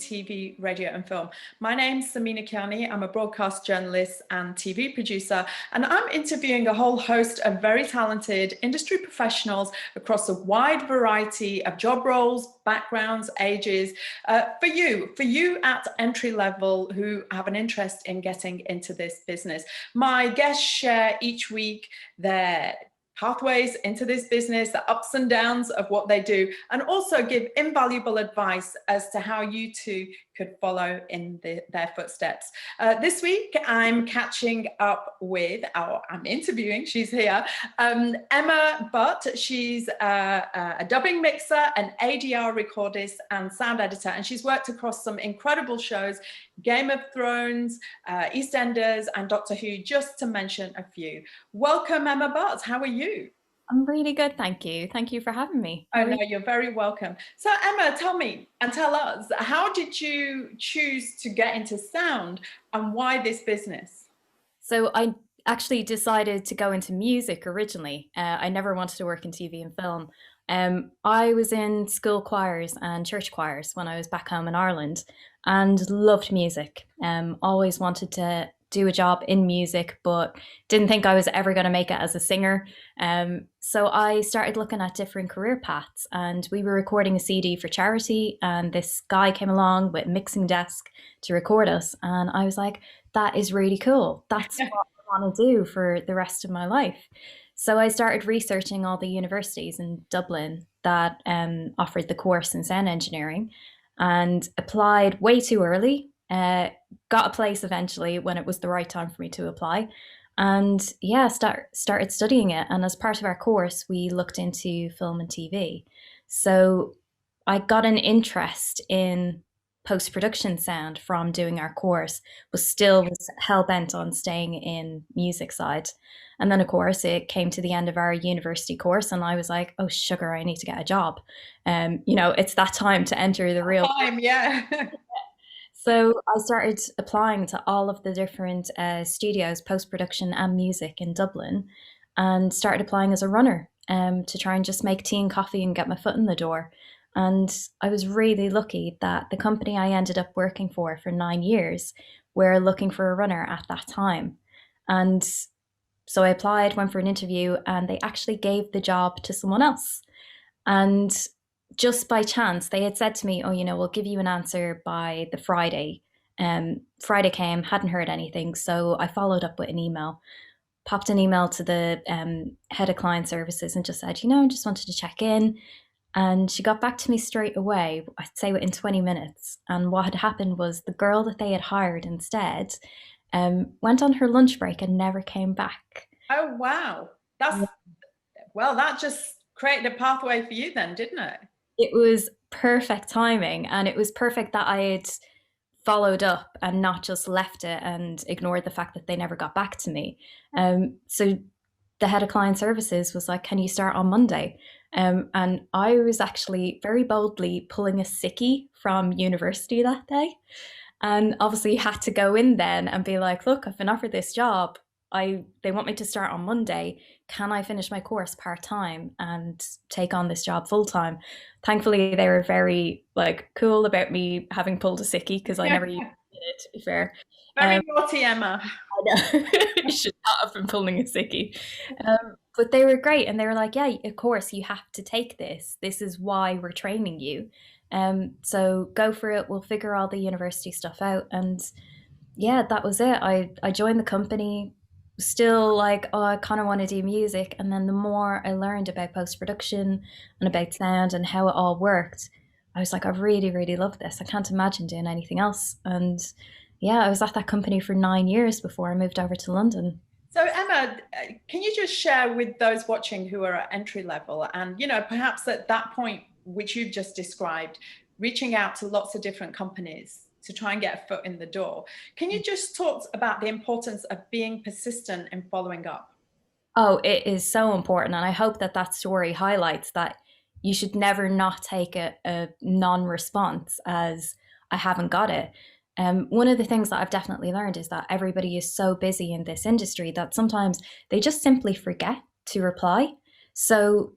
TV, radio and film. My name's Samina Kiyani. I'm a broadcast journalist and TV producer, and I'm interviewing a whole host of very talented industry professionals across a wide variety of job roles, backgrounds, ages, for you at entry level who have an interest in getting into this business. My guests share each week their pathways into this business, the ups and downs of what they do, and also give invaluable advice as to how you too could follow in their footsteps. This week, I'm catching up with, I'm interviewing, she's here, Emma Butt. She's a dubbing mixer, an ADR recordist and sound editor, and she's worked across some incredible shows, Game of Thrones, Eastenders and Doctor Who, just to mention a few. Welcome, Emma Butt. How are you? I'm really good, thank you. Thank you for having me. Oh, no, you're very welcome. So, Emma, tell me and tell us, how did you choose to get into sound and why this business? So I actually decided to go into music originally. I never wanted to work in TV and film. I was in school choirs and church choirs when I was back home in Ireland and loved music. Always wanted to do a job in music, but didn't think I was ever going to make it as a singer. So I started looking at different career paths, and we were recording a CD for charity, and this guy came along with a mixing desk to record us, and I was like, that is really cool. That's what I want to do for the rest of my life. So I started researching all the universities in Dublin that offered the course in sound engineering and applied way too early. Got a place eventually when it was the right time for me to apply. And yeah, started studying it. And as part of our course, we looked into film and TV. So I got an interest in post-production sound from doing our course, but still was hell-bent on staying in music side. And then of course it came to the end of our university course and I was like, oh sugar, I need to get a job. It's that time to enter the real Time, yeah. So I started applying to all of the different studios, post-production and music in Dublin, and started applying as a runner to try and just make tea and coffee and get my foot in the door. And I was really lucky that the company I ended up working for 9 years were looking for a runner at that time. And so I applied, went for an interview, and they actually gave the job to someone else. And just by chance, they had said to me, oh, we'll give you an answer by the Friday. Friday came, hadn't heard anything. So I followed up with an email, popped an email to the head of client services and just said, just wanted to check in. And she got back to me straight away, I'd say within 20 minutes. And what had happened was the girl that they had hired instead went on her lunch break and never came back. Oh, wow. That just created a pathway for you then, didn't it? It was perfect timing, and it was perfect that I had followed up and not just left it and ignored the fact that they never got back to me. So the head of client services was like, can you start on Monday? And I was actually very boldly pulling a sickie from university that day, and obviously had to go in then and be like, look, I've been offered this job. They want me to start on Monday. Can I finish my course part-time and take on this job full-time? Thankfully, they were very cool about me having pulled a sickie because I never used it, to be fair. Very naughty, Emma. I know. You should not have been pulling a sickie. But they were great, and they were like, yeah, of course, you have to take this. This is why we're training you. So go for it. We'll figure all the university stuff out. And yeah, that was it. I joined the company, still like, oh, I kind of want to do music. And then the more I learned about post-production and about sound and how it all worked, I was like, I really, really love this. I can't imagine doing anything else. And yeah, I was at that company for 9 years before I moved over to London. So Emma, can you just share with those watching who are at entry level and, perhaps at that point, which you've just described, reaching out to lots of different companies to try and get a foot in the door. Can you just talk about the importance of being persistent in following up? Oh, it is so important. And I hope that story highlights that you should never not take a non-response as I haven't got it. One of the things that I've definitely learned is that everybody is so busy in this industry that sometimes they just simply forget to reply. So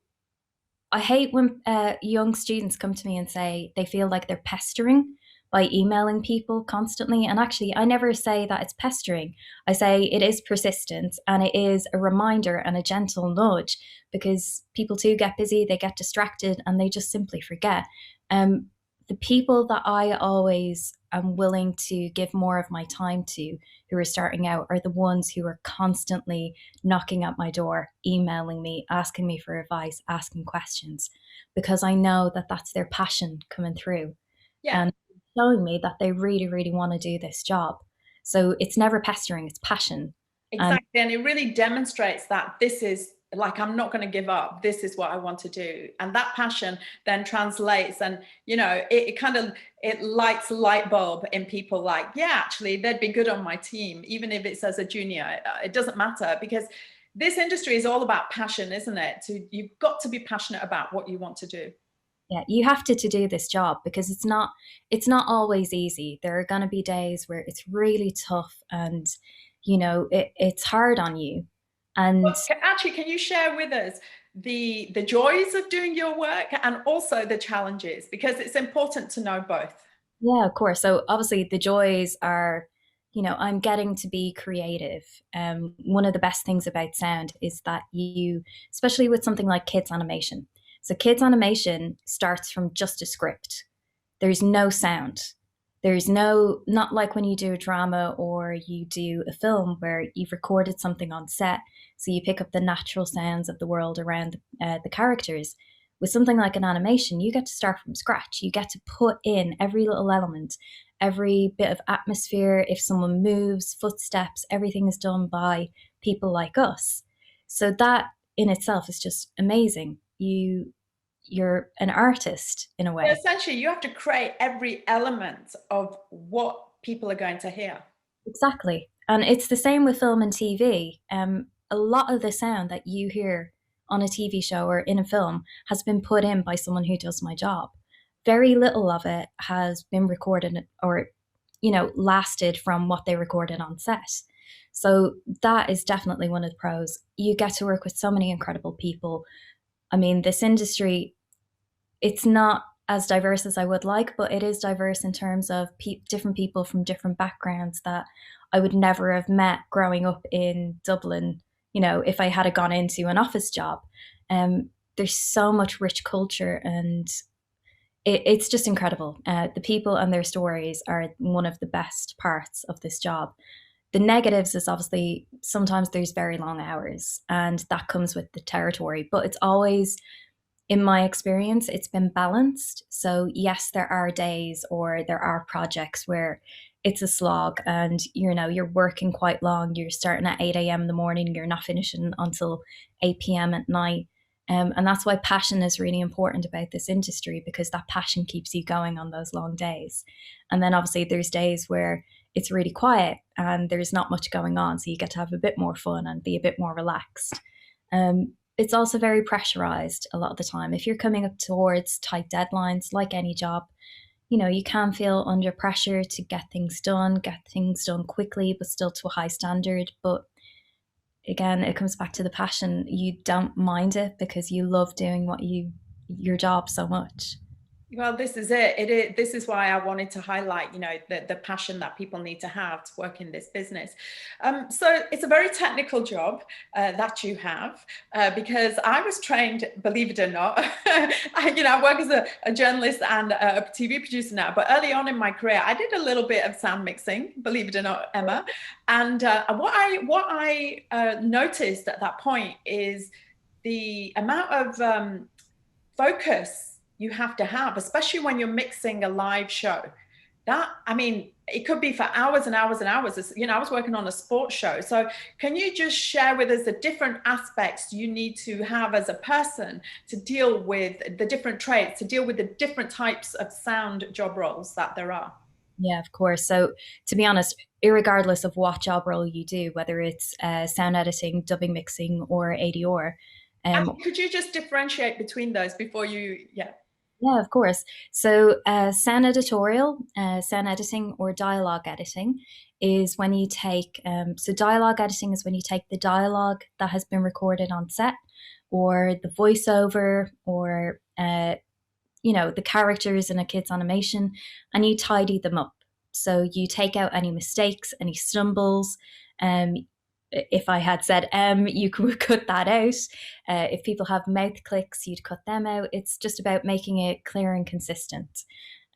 I hate when young students come to me and say they feel like they're pestering by emailing people constantly. And actually, I never say that it's pestering. I say it is persistence and it is a reminder and a gentle nudge because people too get busy, they get distracted, and they just simply forget. Um, the people that I always am willing to give more of my time to who are starting out are the ones who are constantly knocking at my door, emailing me, asking me for advice, asking questions, because I know that that's their passion coming through Yeah. and showing me that they really, really want to do this job. So it's never pestering, it's passion. And Exactly. And it really demonstrates that this is like, I'm not going to give up. This is what I want to do. And that passion then translates and, it kind of, it lights a light bulb in people like, yeah, actually, they'd be good on my team, even if it's as a junior. It doesn't matter because this industry is all about passion, isn't it? So you've got to be passionate about what you want to do. yeah, you have to do this job because it's not always easy. There are going to be days where it's really tough and it's hard on you. And Well, actually, can you share with us the joys of doing your work and also the challenges? Because it's important to know both. yeah, of course. So obviously the joys are, I'm getting to be creative. One of the best things about sound is that especially with something like kids animation. So kids animation starts from just a script. There's no sound. There's not like when you do a drama or you do a film where you've recorded something on set. So you pick up the natural sounds of the world around the characters. With something like an animation, you get to start from scratch. You get to put in every little element, every bit of atmosphere. If someone moves, footsteps, everything is done by people like us. So that in itself is just amazing. You're an artist in a way. Essentially, you have to create every element of what people are going to hear. Exactly. And it's the same with film and TV. A lot of the sound that you hear on a TV show or in a film has been put in by someone who does my job. Very little of it has been recorded or, lasted from what they recorded on set. So that is definitely one of the pros. You get to work with so many incredible people. I mean, this industry, it's not as diverse as I would like, but it is diverse in terms of different people from different backgrounds that I would never have met growing up in Dublin, if I had gone into an office job. There's so much rich culture and it's just incredible. The people and their stories are one of the best parts of this job. The negatives is obviously sometimes there's very long hours and that comes with the territory, but it's always in my experience, it's been balanced. So, yes, there are days or there are projects where it's a slog and you're working quite long. You're starting at 8 a.m. in the morning, you're not finishing until 8 p.m. at night. And that's why passion is really important about this industry because that passion keeps you going on those long days. And then obviously, there's days where it's really quiet and there's not much going on. So, you get to have a bit more fun and be a bit more relaxed. It's also very pressurized a lot of the time. If you're coming up towards tight deadlines, like any job, you can feel under pressure to get things done quickly, but still to a high standard. But again, it comes back to the passion. You don't mind it because you love doing your job so much. Well, this is it. This is why I wanted to highlight, the passion that people need to have to work in this business. So it's a very technical job that you have because I was trained, believe it or not, I work as a journalist and a TV producer now. But early on in my career, I did a little bit of sound mixing, believe it or not, Emma. And what I noticed at that point is the amount of focus you have to have, especially when you're mixing a live show. I mean, it could be for hours and hours and hours. I was working on a sports show. So can you just share with us the different aspects you need to have as a person to deal with the different traits, to deal with the different types of sound job roles that there are? Yeah, of course. So, to be honest, irregardless of what job role you do, whether it's sound editing, dubbing mixing, or ADR, Could you just differentiate between those before you, yeah. yeah, of course. So, sound editorial, sound editing, or dialogue editing is when you take, so dialogue editing is when you take the dialogue that has been recorded on set or the voiceover or the characters in a kid's animation, and you tidy them up. So you take out any mistakes, any stumbles. Um, if I had said you could cut that out. If people have mouth clicks, you'd cut them out. It's just about making it clear and consistent.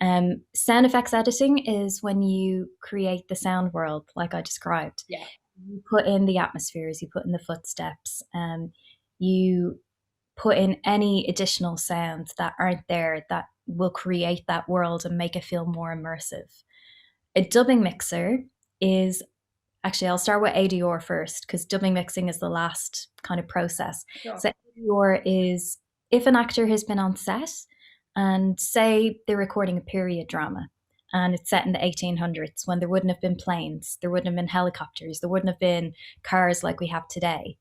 Sound effects editing is when you create the sound world, like I described. Yeah. You put in the atmospheres, you put in the footsteps, you put in any additional sounds that aren't there that will create that world and make it feel more immersive. A dubbing mixer is actually, I'll start with ADR first because dubbing mixing is the last kind of process. Sure. So ADR is if an actor has been on set and say they're recording a period drama and it's set in the 1800s when there wouldn't have been planes, there wouldn't have been helicopters, there wouldn't have been cars like we have today.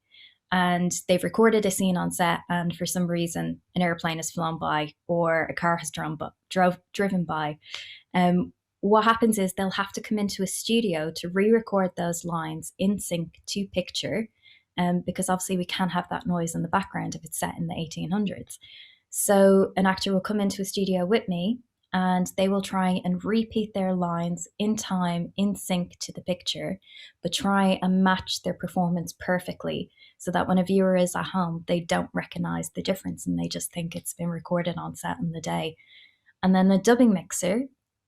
And they've recorded a scene on set, and for some reason, an airplane has flown by or a car has driven by. What happens is they'll have to come into a studio to re-record those lines in sync to picture, because obviously we can't have that noise in the background if it's set in the 1800s. So an actor will come into a studio with me and they will try and repeat their lines in time, in sync to the picture, but try and match their performance perfectly so that when a viewer is at home, they don't recognize the difference and they just think it's been recorded on set in the day. And then the dubbing mixer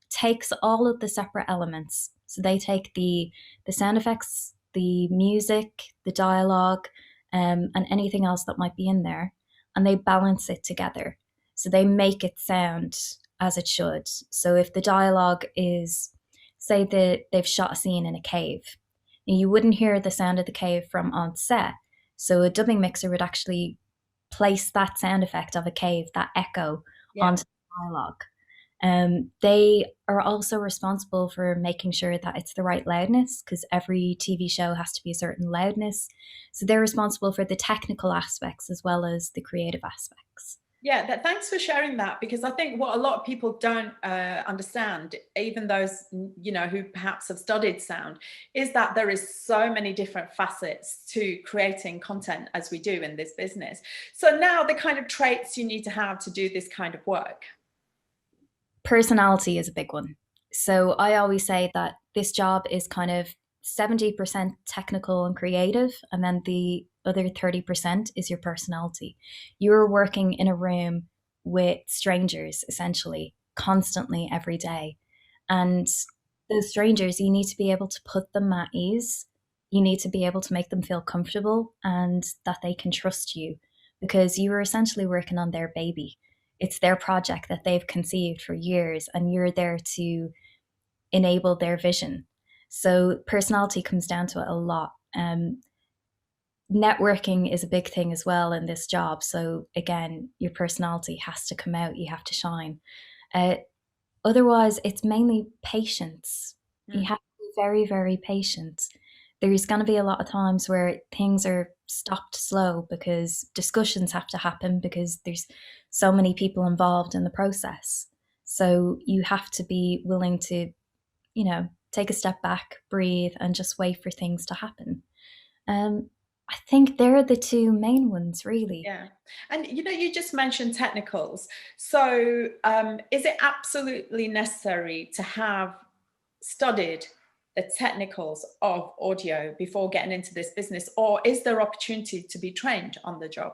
takes all of the separate elements. So they take the sound effects, the music, the dialogue, and anything else that might be in there, and they balance it together. So they make it sound as it should. So if the dialogue is, say that they've shot a scene in a cave, you wouldn't hear the sound of the cave from on set. So a dubbing mixer would actually place that sound effect of a cave, that echo, onto the dialogue. They are also responsible for making sure that it's the right loudness because every TV show has to be a certain loudness. So they're responsible for the technical aspects as well as the creative aspects. Yeah, thanks for sharing that, because I think what a lot of people don't understand, even those who perhaps have studied sound, is that there is so many different facets to creating content as we do in this business. So now the kind of traits you need to have to do this kind of work. Personality is a big one. So I always say that this job is kind of 70% technical and creative, and then the other 30% is your personality. You're working in a room with strangers, essentially, constantly every day. And those strangers, you need to be able to put them at ease. You need to be able to make them feel comfortable and that they can trust you because you are essentially working on their baby. It's their project that they've conceived for years, and you're there to enable their vision. So personality comes down to it a lot. Networking is a big thing as well in this job. So again, your personality has to come out. You have to shine. Otherwise, it's mainly patience. You have to be very, very patient. There's going to be a lot of times where things are stopped slow because discussions have to happen because there's so many people involved in the process. So you have to be willing to, take a step back, breathe, and just wait for things to happen. I think they're the two main ones, really. Yeah. And you just mentioned technicals. So is it absolutely necessary to have studied the technicals of audio before getting into this business, or is there opportunity to be trained on the job?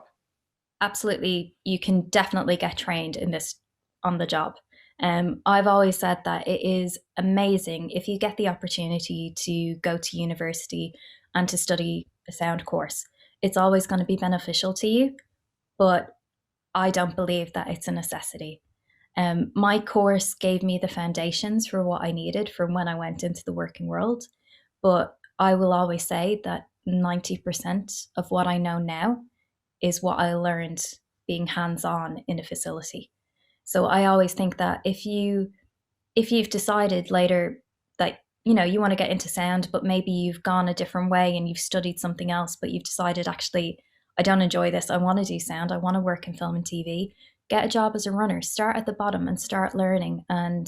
Absolutely, you can definitely get trained in this on the job. I've always said that it is amazing if you get the opportunity to go to university and to study a sound course. It's always going to be beneficial to you, but I don't believe that it's a necessity. My course gave me the foundations for what I needed from when I went into the working world, but I will always say that 90% of what I know now is what I learned being hands-on in a facility. So I always think that if you've decided later that you want to get into sound, but maybe you've gone a different way and you've studied something else, but you've decided actually I don't enjoy this, I want to do sound, I want to work in film and TV, get a job as a runner, start at the bottom and start learning. And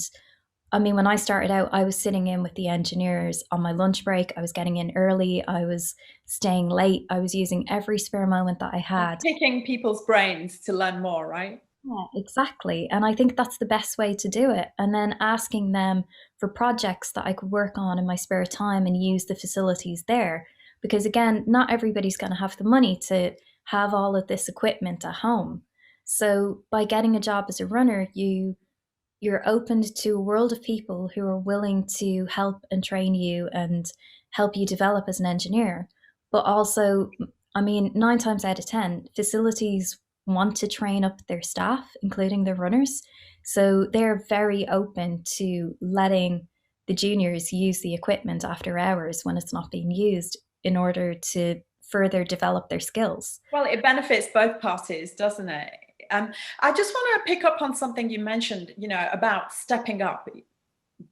I mean, when I started out, I was sitting in with the engineers on my lunch break. I was getting in early. I was staying late. I was using every spare moment that I had. Picking people's brains to learn more, right? Yeah, exactly. And I think that's the best way to do it. And then asking them for projects that I could work on in my spare time and use the facilities there. Because again, not everybody's going to have the money to have all of this equipment at home. So by getting a job as a runner, you're opened to a world of people who are willing to help and train you and help you develop as an engineer. But also, I mean, 9 times out of 10, facilities want to train up their staff, including their runners. So they're very open to letting the juniors use the equipment after hours when it's not being used in order to further develop their skills. Well, it benefits both parties, doesn't it? I just want to pick up on something you mentioned, about stepping up,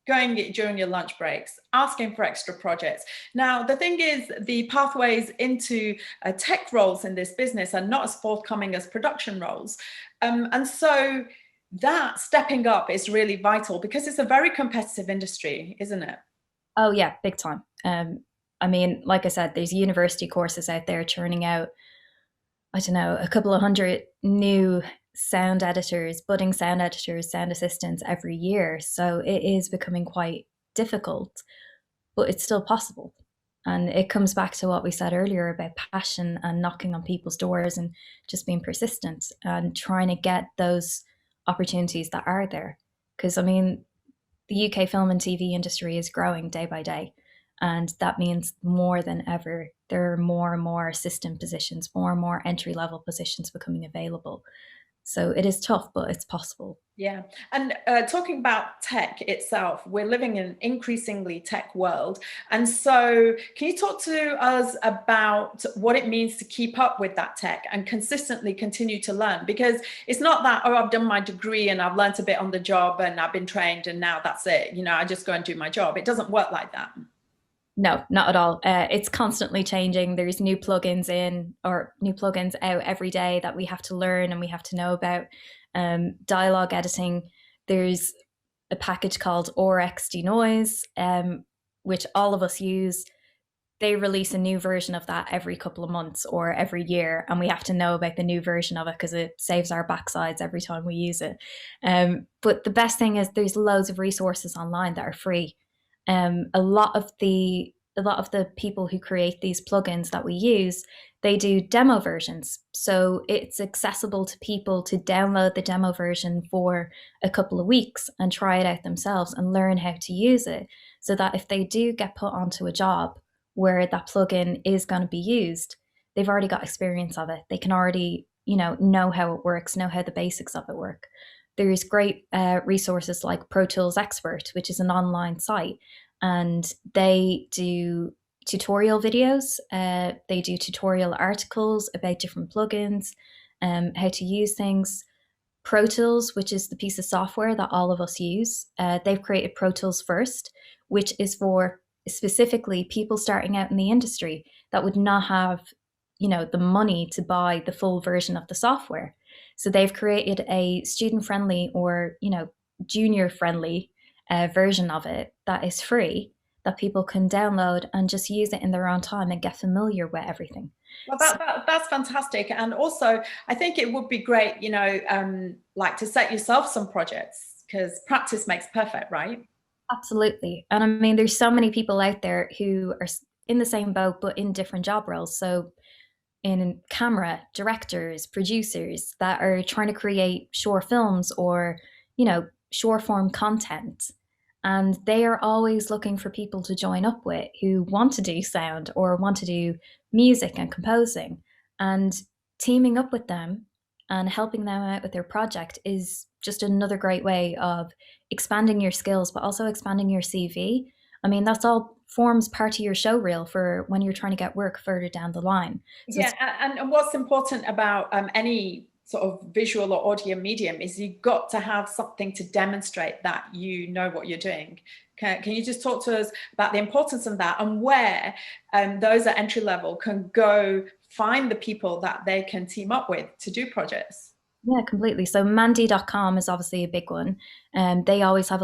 going during your lunch breaks, asking for extra projects. Now, the thing is, the pathways into tech roles in this business are not as forthcoming as production roles. And so that stepping up is really vital because it's a very competitive industry, isn't it? Oh yeah, big time. I mean, like I said, there's university courses out there churning out, I don't know, a couple of hundred new sound editors, budding sound editors, sound assistants every year. So it is becoming quite difficult, but it's still possible. And it comes back to what we said earlier about passion and knocking on people's doors and just being persistent and trying to get those opportunities that are there. Because, I mean, the UK film and TV industry is growing day by day. And that means more than ever, there are more and more assistant positions, more and more entry level positions becoming available. So it is tough, but it's possible. Yeah. And talking about tech itself, we're living in an increasingly tech world. And so, can you talk to us about what it means to keep up with that tech and consistently continue to learn? Because it's not that, oh, I've done my degree and I've learned a bit on the job and I've been trained and now that's it. I just go and do my job. It doesn't work like that. No, not at all. It's constantly changing. There's new plugins in or new plugins out every day that we have to learn and we have to know about. Dialogue editing. There's a package called RX Denoise, which all of us use. They release a new version of that every couple of months or every year, and we have to know about the new version of it because it saves our backsides every time we use it. But the best thing is there's loads of resources online that are free. A lot of the people who create these plugins that we use, they do demo versions. So it's accessible to people to download the demo version for a couple of weeks and try it out themselves and learn how to use it. So that if they do get put onto a job where that plugin is going to be used, they've already got experience of it. They can already, know how it works, know how the basics of it work. There's great resources like Pro Tools Expert, which is an online site, and they do tutorial videos. They do tutorial articles about different plugins, how to use things. Pro Tools, which is the piece of software that all of us use, they've created Pro Tools First, which is for specifically people starting out in the industry that would not have, the money to buy the full version of the software. So they've created a student-friendly or, junior-friendly version of it that is free that people can download and just use it in their own time and get familiar with everything. Well, So, that's fantastic. And also, I think it would be great, like to set yourself some projects because practice makes perfect, right? absolutely. And I mean, there's so many people out there who are in the same boat, but in different job roles. So, in camera, directors, producers that are trying to create short films or, short form content. And they are always looking for people to join up with who want to do sound or want to do music and composing. And teaming up with them and helping them out with their project is just another great way of expanding your skills, but also expanding your CV. I mean, that's all forms part of your show reel for when you're trying to get work further down the line. So Yeah, it's and what's important about any sort of visual or audio medium is you've got to have something to demonstrate that you know what you're doing. Can you just talk to us about the importance of that and where those at entry level can go find the people that they can team up with to do projects? Yeah, completely. So Mandy.com is obviously a big one. And they always have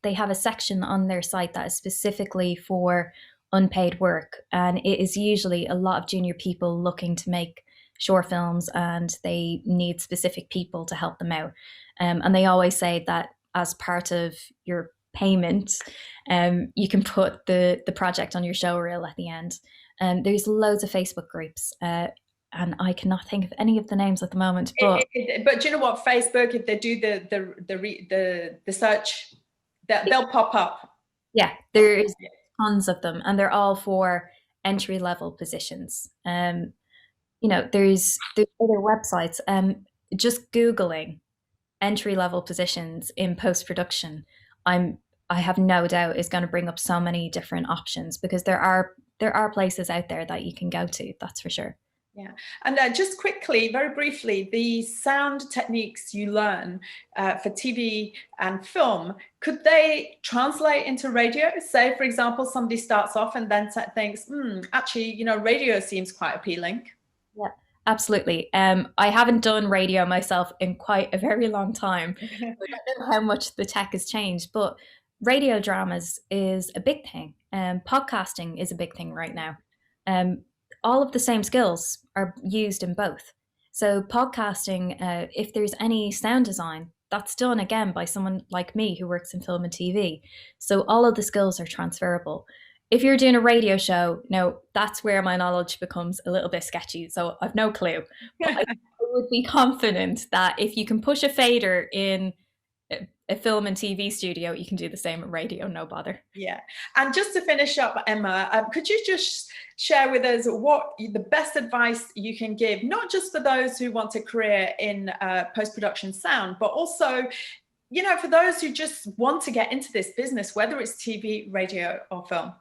they have a section on their site that is specifically for unpaid work. And it is usually a lot of junior people looking to make short films and they need specific people to help them out. And they always say that as part of your payment, you can put the project on your show reel at the end. And there's loads of Facebook groups, and I cannot think of any of the names at the moment. But but do you know what? Facebook, if they do the search, they'll pop up. Yeah, there's tons of them, and they're all for entry level positions. There's other websites. Just googling entry level positions in post production, I have no doubt is going to bring up so many different options, because there are places out there that you can go to. That's for sure. Yeah, and just quickly, very briefly, the sound techniques you learn for TV and film, could they translate into radio? Say, for example, somebody starts off and then thinks, actually, radio seems quite appealing. Yeah, absolutely. I haven't done radio myself in quite a very long time. I don't know how much the tech has changed, but radio dramas is a big thing. Podcasting is a big thing right now. All of the same skills are used in both. So podcasting, if there's any sound design, that's done again by someone like me who works in film and TV. So all of the skills are transferable. If you're doing a radio show, no, that's where my knowledge becomes a little bit sketchy. So I've no clue. But I would be confident that if you can push a fader in a film and TV studio, you can do the same at radio, no bother. Yeah. And just to finish up, Emma, could you just share with us what the best advice you can give, not just for those who want a career in post-production sound, but also, for those who just want to get into this business, whether it's TV, radio, or film?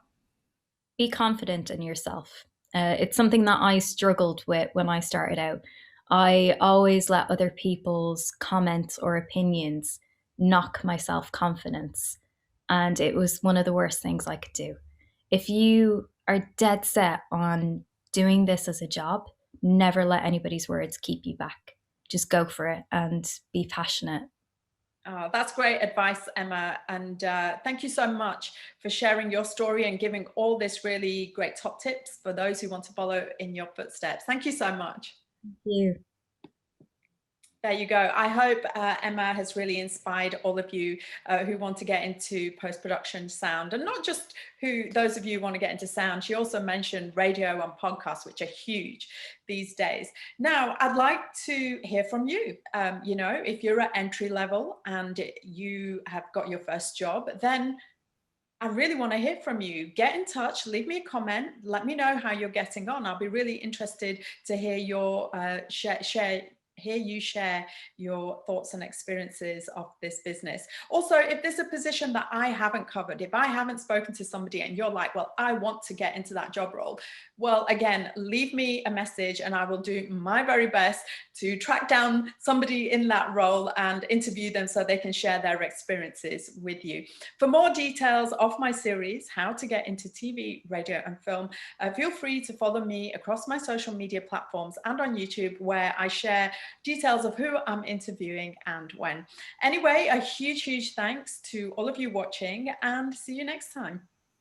Be confident in yourself. It's something that I struggled with when I started out. I always let other people's comments or opinions knock my self-confidence. And it was one of the worst things I could do. If you are dead set on doing this as a job, never let anybody's words keep you back. Just go for it and be passionate. Oh, that's great advice, Emma. And thank you so much for sharing your story and giving all this really great top tips for those who want to follow in your footsteps. Thank you so much. Thank you. There you go. I hope Emma has really inspired all of you who want to get into post-production sound, and not just those of you who want to get into sound. She also mentioned radio and podcasts, which are huge these days. Now, I'd like to hear from you. If you're at entry level and you have got your first job, then I really want to hear from you. Get in touch, leave me a comment, let me know how you're getting on. I'll be really interested to hear your hear you share your thoughts and experiences of this business. Also, if there's a position that I haven't covered, if I haven't spoken to somebody and you're like, well, I want to get into that job role, well, again, leave me a message and I will do my very best to track down somebody in that role and interview them so they can share their experiences with you. For more details of my series, How to Get into TV, Radio and Film, feel free to follow me across my social media platforms and on YouTube, where I share details of who I'm interviewing and when. Anyway, a huge thanks to all of you watching, and see you next time.